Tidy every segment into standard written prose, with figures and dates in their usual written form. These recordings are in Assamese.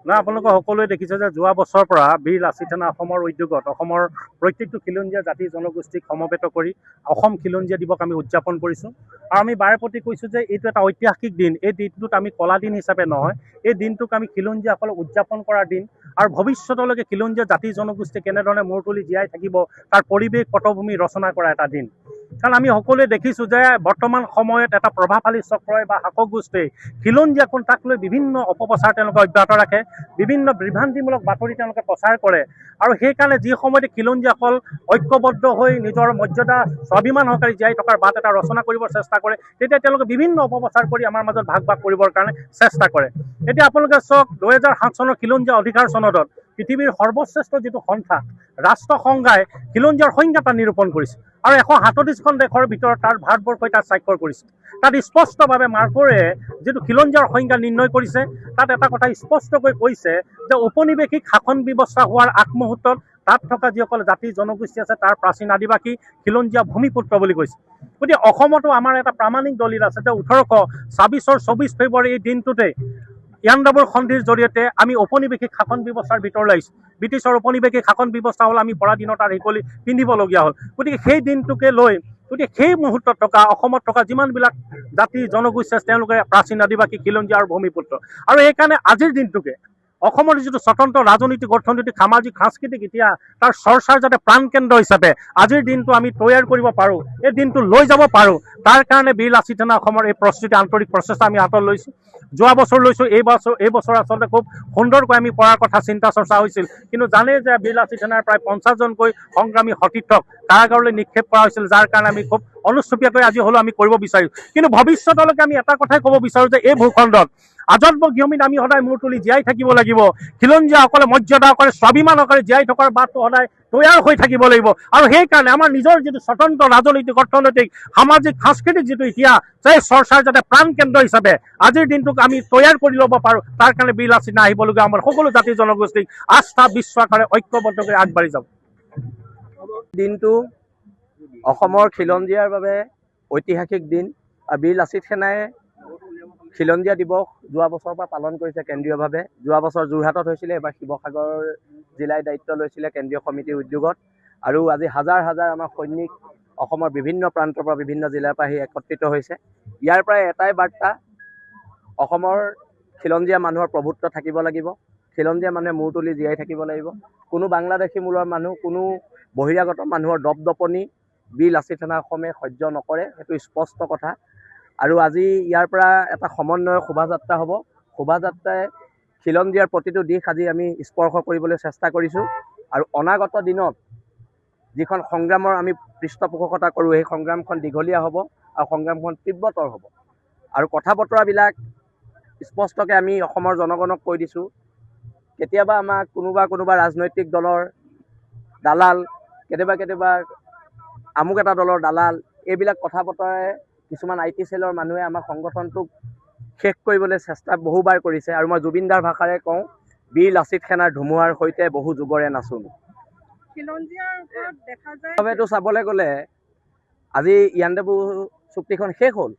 নহয়, আপোনালোকে সকলোৱে দেখিছে যে যোৱা বছৰৰ পৰা বীৰ লাচিত সেনা অসমৰ উদ্যোগত অসমৰ প্ৰত্যেকটো খিলঞ্জীয়া জাতি জনগোষ্ঠীক সমবেত কৰি অসম খিলঞ্জীয়া দিৱস আমি উদযাপন কৰিছোঁ। আৰু আমি বাৰে প্ৰতি কৈছোঁ যে এইটো এটা ঐতিহাসিক দিন। এই দিনটোত আমি কলা দিন হিচাপে নহয়, এই দিনটোক আমি খিলঞ্জীয়াসকলক উদযাপন কৰাৰ দিন। আৰু ভৱিষ্যতলৈকে খিলঞ্জীয়া জাতি জনগোষ্ঠী কেনেধৰণে মূৰ তুলি জীয়াই থাকিব তাৰ পৰিৱেশ পটভূমি ৰচনা কৰা এটা দিন। কাৰণ আমি সকলোৱে দেখিছোঁ যে বৰ্তমান সময়ত এটা প্ৰভাৱশালী চক্ৰই বা শাসক গোষ্ঠীয়ে খিলঞ্জীয়া কোন তাক লৈ বিভিন্ন অপপ্ৰচাৰ তেওঁলোকে অব্যাহত ৰাখে, বিভিন্ন বিভ্ৰান্তিমূলক বাতৰি তেওঁলোকে প্ৰচাৰ কৰে। আৰু সেইকাৰণে যি সময়তে খিলঞ্জীয়াসকল ঐক্যবদ্ধ হৈ নিজৰ মৰ্যাদা স্বাভিমান সহকাৰে জীয়াই থকাৰ বাট এটা ৰচনা কৰিবৰ চেষ্টা কৰে, তেতিয়া তেওঁলোকে বিভিন্ন অপপ্ৰচাৰ কৰি আমাৰ মাজত ভাগ ভাগ কৰিবৰ কাৰণে চেষ্টা কৰে। এতিয়া আপোনালোকে চাওক, 2007 চনৰ খিলঞ্জীয়া অধিকাৰ চনদত পৃথিৱীৰ সৰ্বশ্ৰেষ্ঠ যিটো সন্থা ৰাষ্ট্ৰসংঘই খিলঞ্জীয়াৰ সংজ্ঞা নিৰূপণ কৰিছে। আৰু 137খন দেশৰ ভিতৰত তাৰ ভাৰতবৰ্ষই তাত স্বাক্ষৰ কৰিছে। তাত স্পষ্টভাৱে মাৰ্কৰে যিটো খিলঞ্জীয়াৰ সংজ্ঞা নিৰ্ণয় কৰিছে, তাত এটা কথা স্পষ্টকৈ কৈছে যে ঔপনিৱেশিক শাসন ব্যৱস্থা হোৱাৰ আগমুহূৰ্তত তাত থকা যিসকল জাতি জনগোষ্ঠী আছে তাৰ প্ৰাচীন আদিবাসী খিলঞ্জীয়া ভূমিপুত্ৰ বুলি কৈছে। গতিকে অসমতো আমাৰ এটা প্ৰামাণিক দলিল আছে যে 1826 চনৰ 24 ফেব্ৰুৱাৰী এই দিনটোতে ইয়াণ্ডাবুৰ সন্ধিৰ জৰিয়তে আমি ঔপনিৱেশিক শাসন ব্যৱস্থাৰ ভিতৰলৈ আহিছোঁ। ব্ৰিটিছৰ ঔপনিৱেশিক শাসন ব্যৱস্থা হ'ল আমি পৰাধীনৰ তাৰ শিকলি পিন্ধিবলগীয়া হ'ল। গতিকে সেই দিনটোকে লৈ সেই মুহূৰ্তত থকা অসমত থকা যিমানবিলাক জাতি জনগোষ্ঠী আছে তেওঁলোকে প্ৰাচীন আদিবাসী খিলঞ্জীয়া আৰু ভূমিপুত্ৰ। আৰু সেইকাৰণে আজিৰ দিনটোকে অসমৰ যিটো স্বতন্ত্ৰ ৰাজনৈতিক অৰ্থনৈতিক সামাজিক সাংস্কৃতিক ইতিহাস তাৰ চৰ্চাৰ যাতে প্ৰাণকেন্দ্ৰ হিচাপে আজিৰ দিনটো আমি তৈয়াৰ কৰিব পাৰোঁ, এই দিনটো লৈ যাব পাৰোঁ, তাৰ কাৰণে বীৰ লাচিত সেনা অসমৰ এই প্ৰস্তুতি আন্তৰিক প্ৰচেষ্টা আমি হাতত লৈছোঁ। যোৱা বছৰ লৈছোঁ, এই বছৰ আচলতে খুব সুন্দৰকৈ আমি পঢ়াৰ কথা চিন্তা চৰ্চা হৈছিল। কিন্তু জানেই যে বীৰ লাচিত সেনাৰ প্ৰায় 50জনকৈ সংগ্ৰামী সতীৰ্থক কাৰাগাৰলৈ নিক্ষেপ কৰা হৈছিল, যাৰ কাৰণে আমি খুব অনুষ্টুপীয়াকৈ আজি হ'লেও আমি কৰিব বিচাৰিছোঁ। কিন্তু ভৱিষ্যতলৈকে আমি এটা কথাই ক'ব বিচাৰোঁ যে এই ভূখণ্ডত আজন্ম গৃহমীত আমি সদায় মূৰ তুলি জীয়াই থাকিব লাগিব। খিলঞ্জীয়াসকলে মৰ্যাদাসকলে স্বাভিমানসকলে জীয়াই থকাৰ বাটটো সদায় তৈয়াৰ হৈ থাকিব লাগিব। আৰু সেইকাৰণে আমাৰ নিজৰ যিটো স্বতন্ত্ৰ ৰাজনৈতিক অৰ্থনৈতিক সামাজিক সাংস্কৃতিক যিটো ইতিহাস, সেই চৰ্চাৰ যাতে প্ৰাণকেন্দ্ৰ হিচাপে আজিৰ দিনটোক আমি তৈয়াৰ কৰি ল'ব পাৰোঁ, তাৰ কাৰণে বীৰ লাচিত সেনা আহিবলগীয়া আমাৰ সকলো জাতি জনগোষ্ঠীক আস্থা বিশ্বাসেৰে ঐক্যবদ্ধ কৰি আগবাঢ়ি যাব। দিনটো অসমৰ খিলঞ্জীয়াৰ বাবে ঐতিহাসিক দিন। আৰু বীৰ লাচিত সেনাই খিলঞ্জীয়া দিৱস যোৱা বছৰৰ পৰা পালন কৰিছে কেন্দ্ৰীয়ভাৱে। যোৱা বছৰ যোৰহাটত হৈছিলে, এবাৰ শিৱসাগৰ জিলাই দায়িত্ব লৈছিলে কেন্দ্ৰীয় সমিতিৰ উদ্যোগত। আৰু আজি হাজাৰ হাজাৰ আমাৰ সৈনিক অসমৰ বিভিন্ন প্ৰান্তৰ পৰা বিভিন্ন জিলাৰ পৰা আহি একত্ৰিত হৈছে। ইয়াৰ পৰাই এটাই বাৰ্তা, অসমৰ খিলঞ্জীয়া মানুহৰ প্ৰভুত্ব থাকিব লাগিব, খিলঞ্জীয়া মানুহে মূৰ তুলি জীয়াই থাকিব লাগিব। কোনো বাংলাদেশী মূলৰ মানুহ, কোনো বহিৰাগত মানুহৰ দপদপনি বীৰ লাচিত সেনা অসমে সহ্য নকৰে, সেইটো স্পষ্ট কথা। আৰু আজি ইয়াৰ পৰা এটা সমন্বয়ৰ শোভাযাত্ৰা হ'ব। শোভাযাত্ৰাই খিলঞ্জীয়াৰ প্ৰতিটো দিশ আজি আমি স্পৰ্শ কৰিবলৈ চেষ্টা কৰিছোঁ। আৰু অনাগত দিনত যিখন সংগ্ৰামৰ আমি পৃষ্ঠপোষকতা কৰোঁ, সেই সংগ্ৰামখন দীঘলীয়া হ'ব আৰু সংগ্ৰামখন তীব্ৰতৰ হ'ব। আৰু কথা বতৰাবিলাক স্পষ্টকৈ আমি অসমৰ জনগণক কৈ দিছোঁ। কেতিয়াবা আমাক কোনোবা ৰাজনৈতিক দলৰ দালাল, কেতিয়াবা আমুক এটা দলৰ দালাল, এইবিলাক কথা বতৰাই কিছুমান IT চেলৰ মানুহে আমাৰ সংগঠনটোক শেষ কৰিবলৈ চেষ্টা বহুবাৰ কৰিছে। আৰু মই জুবিনদাৰ ভাষাৰে কওঁ, বীৰ লাচিত সেনাৰ ধুমুহাৰ সৈতে বহু যুগৰে নাচোন। এইটো চাবলৈ গ'লে আজি ইয়াণ্ডাবু চুক্তিখন শেষ হ'ল।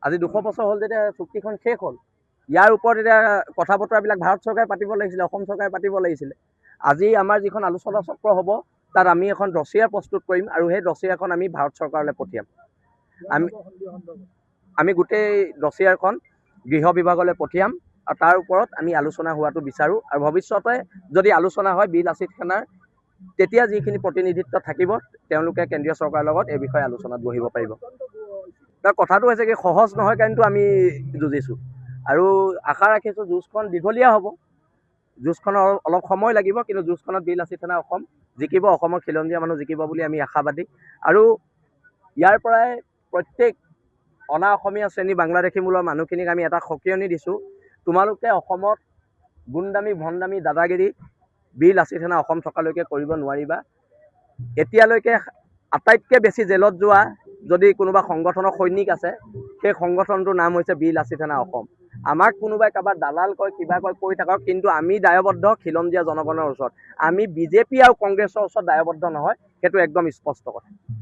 আজি 200 বছৰ হ'ল যেতিয়া চুক্তিখন শেষ হ'ল। ইয়াৰ ওপৰত এতিয়া কথা বতৰাবিলাক ভাৰত চৰকাৰে পাতিব লাগিছিলে, অসম চৰকাৰে পাতিব লাগিছিলে। আজি আমাৰ যিখন আলোচনা চক্ৰ হ'ব, তাত আমি এখন ডছিয়া প্ৰস্তুত কৰিম আৰু সেই ডছিয়াখন আমি ভাৰত চৰকাৰলৈ পঠিয়াম। আমি গোটেই ডছিয়াখন গৃহ বিভাগলৈ পঠিয়াম আৰু তাৰ ওপৰত আমি আলোচনা হোৱাটো বিচাৰোঁ। আৰু ভৱিষ্যতে যদি আলোচনা হয় বীৰ লাচিত সেনাৰ, তেতিয়া যিখিনি প্ৰতিনিধিত্ব থাকিব তেওঁলোকে কেন্দ্ৰীয় চৰকাৰৰ লগত এই বিষয়ে আলোচনাত বহিব পাৰিব। তাৰ কথাটো হৈছে কি, সহজ নহয় কাৰণেতো আমি যুঁজিছোঁ। আৰু আশা ৰাখিছোঁ যুঁজখন দীঘলীয়া হ'ব। যুঁজখনৰ অলপ সময় লাগিব, কিন্তু যুঁজখনত বীৰ লাচিত সেনা অসম জিকিব, অসমৰ খিলঞ্জীয়া মানুহ জিকিব বুলি আমি আশাবাদী। আৰু ইয়াৰ পৰাই প্ৰত্যেক অনা অসমীয়া শ্ৰেণী বাংলাদেশী মূলৰ মানুহখিনিক আমি এটা সকিয়নি দিছোঁ, তোমালোকে অসমত গুণ্ডামী ভণ্ডামী দাদাগিৰি বীৰ লাচিত সেনা অসম থকালৈকে কৰিব নোৱাৰিবা। এতিয়ালৈকে আটাইতকৈ বেছি জেলত যোৱা যদি কোনোবা সংগঠনৰ সৈনিক আছে, সেই সংগঠনটোৰ নাম হৈছে বীৰ লাচিত সেনা অসম। আমাক কোনোবাই কাৰোবাৰ দালাল কয়, কিবা কয়, কৈ থাকক, কিন্তু আমি দায়বদ্ধ খিলঞ্জীয়া জনগণৰ ওচৰত। আমি BJP আৰু কংগ্ৰেছৰ ওচৰত দায়বদ্ধ নহয়, সেইটো একদম স্পষ্ট কথা।